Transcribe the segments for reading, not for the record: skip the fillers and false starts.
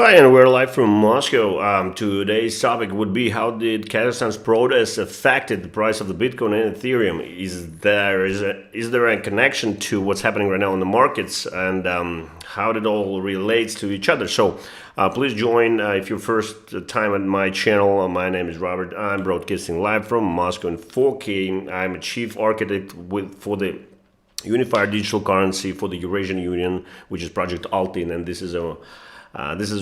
Hi, and we're live from Moscow. Today's topic would be how did Kazakhstan's protests affected the price of the Bitcoin and Ethereum? Is there a connection to what's happening right now in the markets, and how it all relates to each other? So, please join if you're first time at my channel. My name is Robert. I'm broadcasting live from Moscow in 4K. I'm a chief architect for the unified digital currency for the Eurasian Union, which is Project Altin, and this is a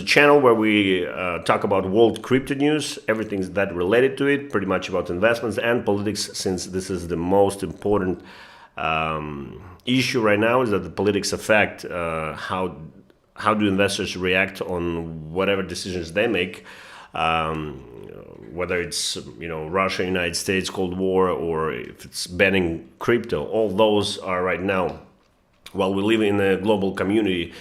channel where we talk about world crypto news, everything that related to it, pretty much about investments and politics, since this is the most important issue right now, is that the politics affect how do investors react on whatever decisions they make, whether it's Russia, United States, Cold War, or if it's banning crypto. All those are right now, while we live in a global community,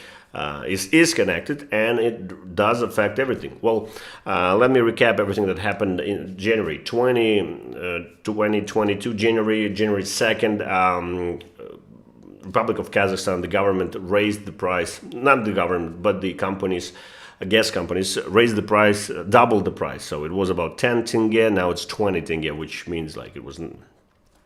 is connected, and it does affect everything. Well, let me recap everything that happened in January 2022, January 2nd. Republic of Kazakhstan, the government raised the price, not the government, but the companies, gas companies, raised the price, doubled the price. So it was about 10 tenge, now it's 20 tenge, which means like it was a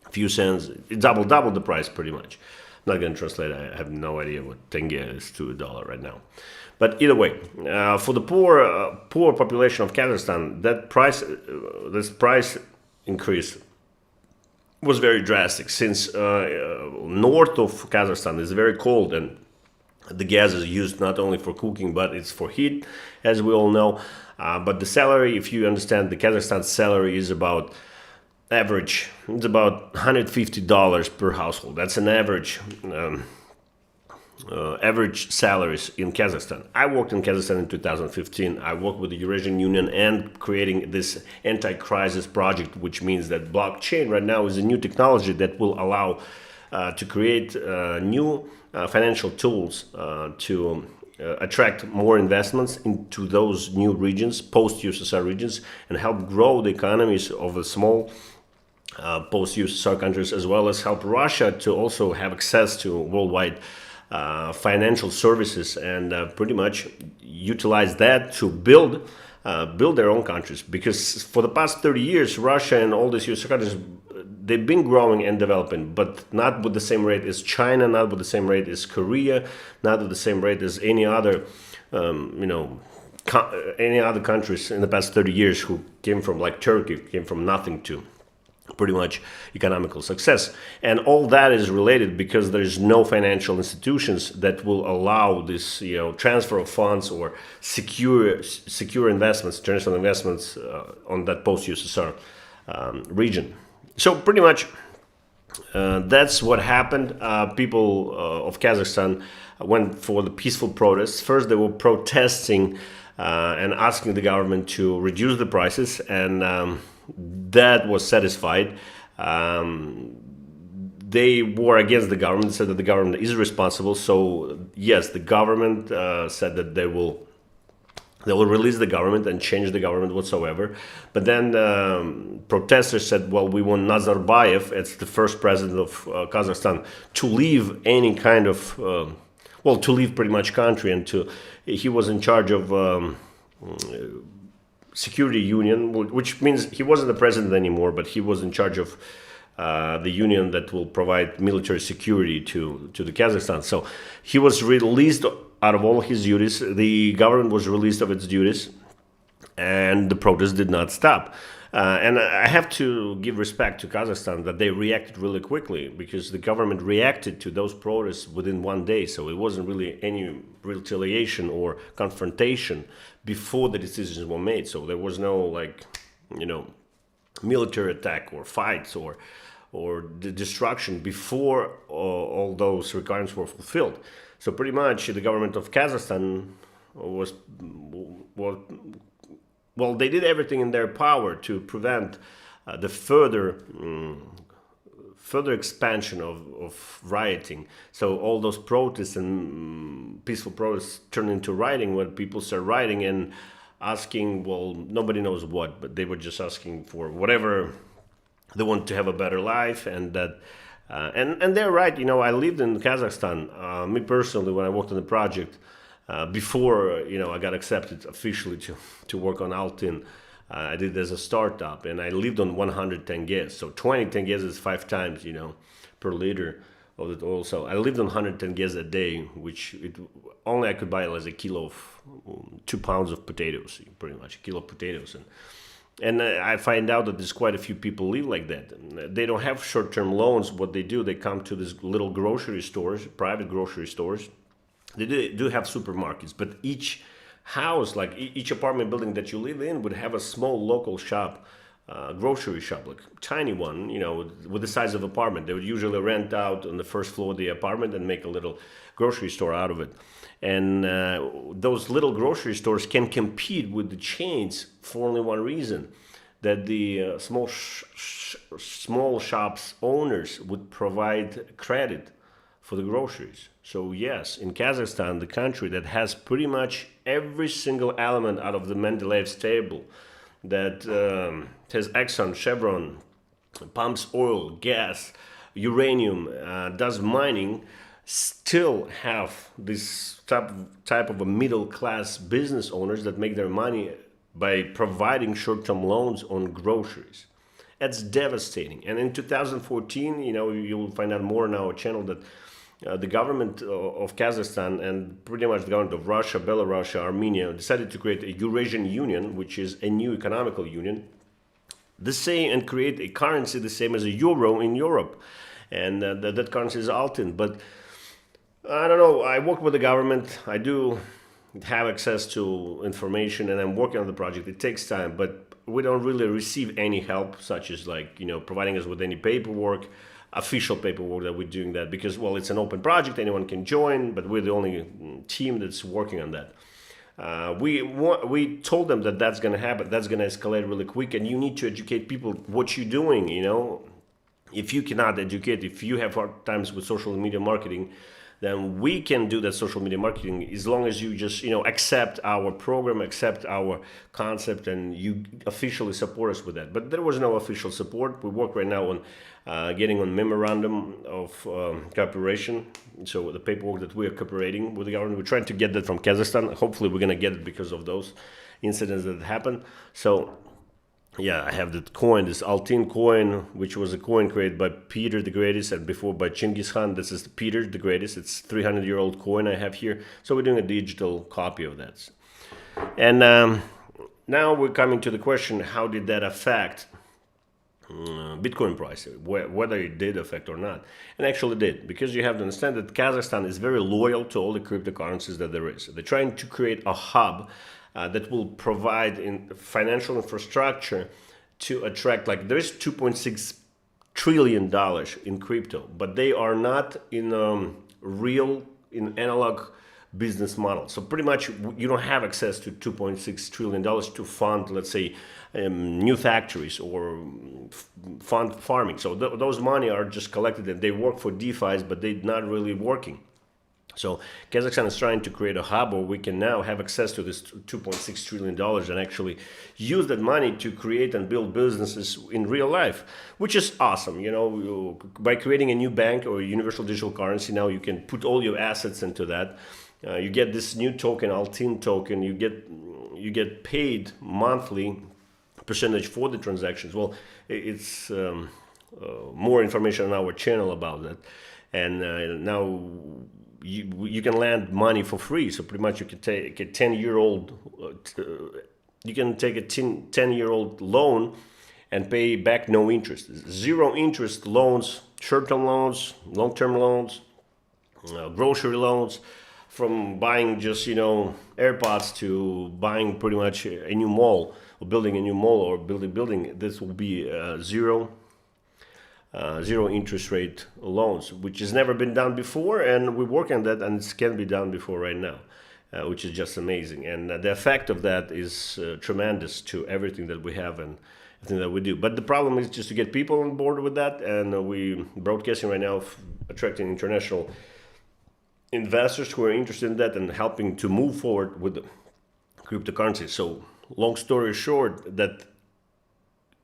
few cents. It doubled the price pretty much. Not going to translate. I have no idea what tenge is to a dollar right now. But either way, for the poor population of Kazakhstan, this price increase was very drastic, since north of Kazakhstan is very cold, and the gas is used not only for cooking, but it's for heat, as we all know. But the salary, if you understand, the Kazakhstan salary is about average. It's about $150 per household. That's an average salaries in Kazakhstan. I worked in Kazakhstan in 2015. I worked with the Eurasian Union and creating this anti-crisis project, which means that blockchain right now is a new technology that will allow to create new financial tools to attract more investments into those new regions, post-USSR regions, and help grow the economies of the small post-USSR countries, as well as help Russia to also have access to worldwide financial services, and pretty much utilize that to build their own countries. Because for the past 30 years, Russia and all these USSR countries, they've been growing and developing, but not with the same rate as China, not with the same rate as Korea, not with the same rate as any other, any other countries in the past 30 years who came from, like Turkey, came from nothing to pretty much economical success. And all that is related because there's no financial institutions that will allow this, transfer of funds or secure investments, international investments on that post-USSR region. So pretty much that's what happened. People of Kazakhstan went for the peaceful protests. First, they were protesting and asking the government to reduce the prices, and that was satisfied. They were against the government, said that the government is responsible. So yes, the government said that they will release the government and change the government whatsoever. But then protesters said, well, we want Nazarbayev, it's the first president of Kazakhstan, to leave any kind of, to leave pretty much country, and he was in charge of security union, which means he wasn't the president anymore, but he was in charge of the union that will provide military security to the Kazakhstan. So he was released out of all his duties. The government was released of its duties, and the protests did not stop. And I have to give respect to Kazakhstan that they reacted really quickly, because the government reacted to those protests within one day. So it wasn't really any retaliation or confrontation before the decisions were made. So there was no military attack or fights or the destruction before all those requirements were fulfilled. So pretty much the government of Kazakhstan they did everything in their power to prevent the further expansion of rioting. So all those protests and peaceful protests turned into rioting, when people start rioting and asking, well, nobody knows what, but they were just asking for whatever they want to have a better life, and that. And they're right. I lived in Kazakhstan. Me personally, when I worked on the project, Before I got accepted officially to work on Altin. I did as a startup, and I lived on 100 tenges. So 20 tenges is 5 times, per liter of the oil. So I lived on 100 tenges a day, which only I could buy as a kilo of 2 pounds of potatoes, pretty much a kilo of potatoes. And I find out that there's quite a few people live like that. They don't have short-term loans. What they do, they come to these little grocery stores, private grocery stores. They do have supermarkets, but each house, like each apartment building that you live in, would have a small local shop, grocery shop, like tiny one, with the size of apartment. They would usually rent out on the first floor of the apartment and make a little grocery store out of it. And those little grocery stores can compete with the chains for only one reason, that the small shops owners would provide credit for the groceries. So yes, in Kazakhstan, the country that has pretty much every single element out of the Mendeleev's table, that has Exxon, Chevron, pumps oil, gas, uranium, does mining, still have this type of a middle class business owners that make their money by providing short-term loans on groceries. That's devastating. And in 2014, you'll find out more on our channel that the government of Kazakhstan and pretty much the government of Russia, Belarus, Armenia decided to create a Eurasian Union, which is a new economical union, the same, and create a currency the same as a euro in Europe. And that currency is Altin. But I don't know, I work with the government, I do have access to information, and I'm working on the project. It takes time, but we don't really receive any help, such as providing us with any paperwork, official paperwork that we're doing that, because, well, it's an open project, anyone can join, but we're the only team that's working on that. We told them that that's going to happen, that's going to escalate really quick, and you need to educate people what you're doing. If you cannot educate, if you have hard times with social media marketing, then we can do that social media marketing, as long as you just accept our program, accept our concept, and you officially support us with that. But there was no official support. We work right now on getting on memorandum of cooperation, so the paperwork that we are cooperating with the government. We're trying to get that from Kazakhstan. Hopefully we're going to get it because of those incidents that happened. So yeah, I have that coin, this Altin coin, which was a coin created by Peter the Greatest and before by Genghis Khan. This is Peter the Greatest. It's 300-year-old coin I have here. So we're doing a digital copy of that. And now we're coming to the question, how did that affect Bitcoin price, whether it did affect or not? And actually did, because you have to understand that Kazakhstan is very loyal to all the cryptocurrencies that there is. They're trying to create a hub that will provide financial infrastructure to attract, there's $2.6 trillion in crypto, but they are not in analog business model. So pretty much you don't have access to $2.6 trillion to fund, let's say, new factories or fund farming. So those money are just collected and they work for DeFi's, but they're not really working. So Kazakhstan is trying to create a hub where we can now have access to this $2.6 trillion and actually use that money to create and build businesses in real life, which is awesome. By creating a new bank or a universal digital currency, now you can put all your assets into that. You get this new token, Altin token. You get paid monthly percentage for the transactions. Well, it's more information on our channel about that. And now you can lend money for free. So pretty much you can take a 10-year-old you can take a 10-year-old loan and pay back no interest. Zero interest loans, short-term loans, long-term loans, grocery loans, from buying just AirPods to buying pretty much a new mall or building a new mall or building. This will be zero interest rate loans, which has never been done before, and we're working on that, and it can be done before right now, which is just amazing. And the effect of that is tremendous to everything that we have and everything that we do. But the problem is just to get people on board with that, and we broadcasting right now, attracting international investors who are interested in that and helping to move forward with the cryptocurrency. So long story short, that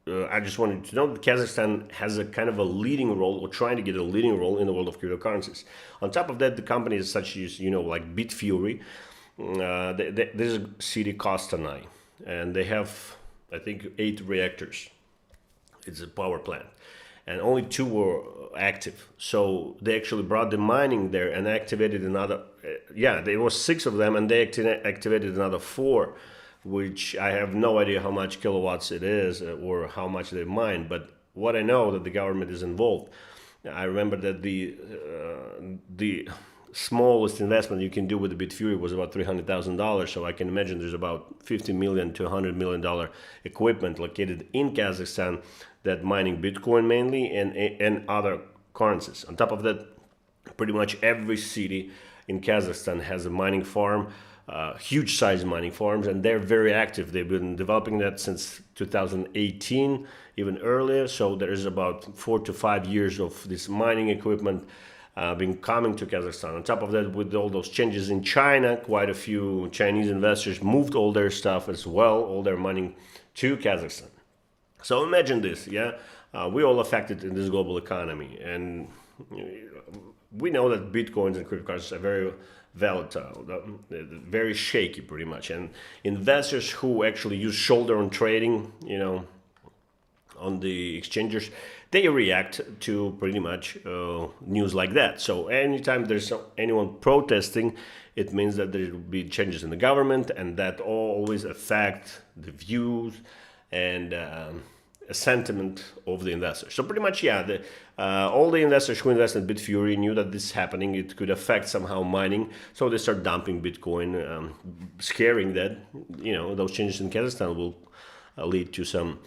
I just wanted to know that Kazakhstan has a kind of a leading role, or trying to get a leading role in the world of cryptocurrencies. On top of that, the companies such as, like BitFury, This is a city, Kostanai, and they have, I think, 8 reactors. It's a power plant, and only 2 were active. So they actually brought the mining there and activated another. Yeah, there was 6 of them, and they activated another 4, which I have no idea how much kilowatts it is or how much they mine. But what I know that the government is involved. I remember that the smallest investment you can do with the Bitfury was about $300,000. So I can imagine there's about $50 million to $100 million equipment located in Kazakhstan that mining Bitcoin mainly and other currencies. On top of that, pretty much every city in Kazakhstan has a mining farm, huge size mining farms, and they're very active. They've been developing that since 2018, even earlier. So there is about 4 to 5 years of this mining equipment been coming to Kazakhstan. On top of that, with all those changes in China, quite a few Chinese investors moved all their stuff as well, all their money to Kazakhstan. So imagine this, yeah? We're all affected in this global economy. And we know that Bitcoins and cryptocurrencies are very volatile, very shaky pretty much. And investors who actually use shoulder on trading, on the exchanges, they react to pretty much news like that. So anytime there's anyone protesting, it means that there will be changes in the government, and that always affect the views and a sentiment of the investors. So pretty much, yeah, all the investors who invest in Bitfury knew that this is happening. It could affect somehow mining, so they start dumping Bitcoin, scaring that those changes in Kazakhstan will lead to some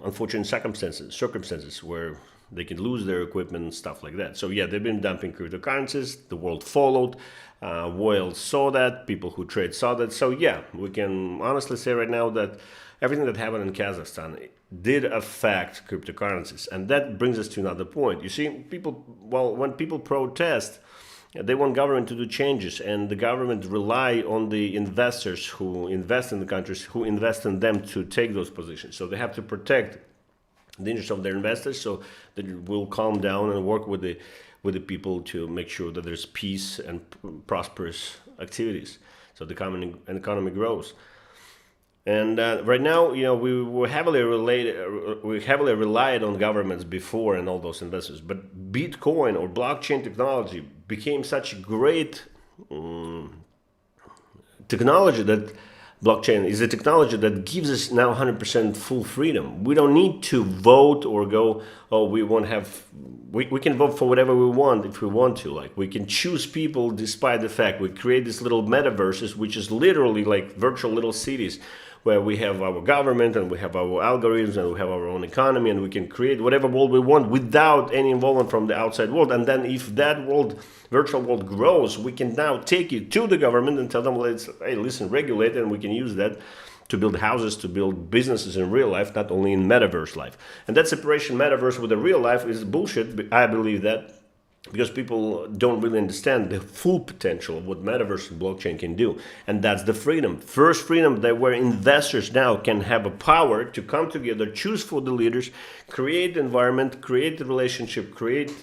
unfortunate circumstances where they can lose their equipment and stuff like that. So yeah, they've been dumping cryptocurrencies. The world followed. Whales saw that. People who trade saw that. So yeah, we can honestly say right now that everything that happened in Kazakhstan did affect cryptocurrencies. And that brings us to another point. You see, when people protest, they want government to do changes, and the government rely on the investors who invest in the countries, who invest in them to take those positions. So they have to protect the interests of their investors, so that it will calm down and work with the people to make sure that there's peace and prosperous activities, so the economy grows. And right now, we heavily relied on governments before and all those investors. But Bitcoin or blockchain technology became such a great technology that blockchain is a technology that gives us now 100% full freedom. We don't need to vote or go, we can vote for whatever we want if we want to. Like, we can choose people despite the fact we create these little metaverses, which is literally like virtual little cities, where we have our government and we have our algorithms and we have our own economy, and we can create whatever world we want without any involvement from the outside world. And then if that virtual world grows, we can now take it to the government and tell them, hey, listen, regulate it, and we can use that to build houses, to build businesses in real life, not only in metaverse life. And that separation, metaverse with the real life, is bullshit. I believe that, because people don't really understand the full potential of what metaverse and blockchain can do. And that's the freedom. First freedom, that where investors now can have a power to come together, choose for the leaders, create the environment, create the relationship, create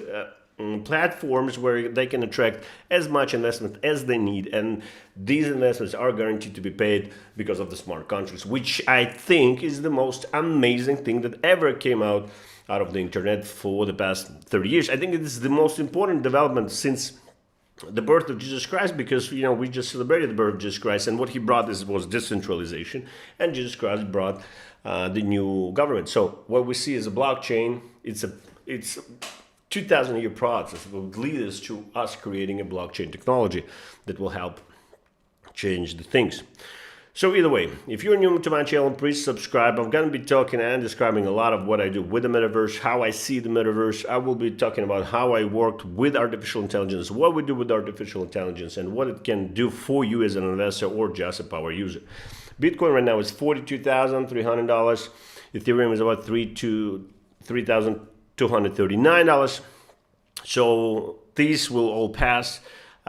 platforms where they can attract as much investment as they need. And these investments are guaranteed to be paid because of the smart contracts, which I think is the most amazing thing that ever came out of the internet for the past 30 years. I think it is the most important development since the birth of Jesus Christ, because we just celebrated the birth of Jesus Christ, and what he brought was decentralization, and Jesus Christ brought the new government. So what we see is a blockchain. It's 2,000-year process that will lead us to us creating a blockchain technology that will help change the things. So either way, if you're new to my channel, please subscribe. I'm going to be talking and describing a lot of what I do with the metaverse, how I see the metaverse. I will be talking about how I worked with artificial intelligence, what we do with artificial intelligence, and what it can do for you as an investor or just a power user. Bitcoin right now is $42,300. Ethereum is about $3,239. So these will all pass.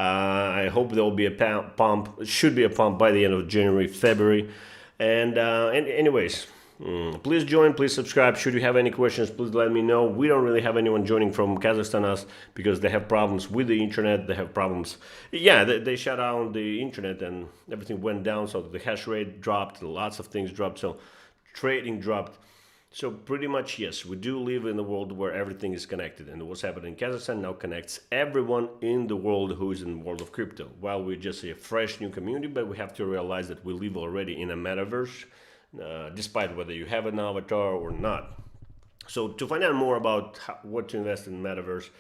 I hope there will be a pump. It should be a pump by the end of January, February. And anyways, Please join, please subscribe. Should you have any questions, please let me know. We don't really have anyone joining from Kazakhstan us because they have problems with the internet. They have problems. Yeah, they shut down the internet and everything went down. So the hash rate dropped, lots of things dropped. So trading dropped. So pretty much, yes, we do live in a world where everything is connected, and what's happening in Kazakhstan now connects everyone in the world who is in the world of crypto. While we're just a fresh new community, but we have to realize that we live already in a metaverse, despite whether you have an avatar or not. So to find out more about what to invest in metaverse,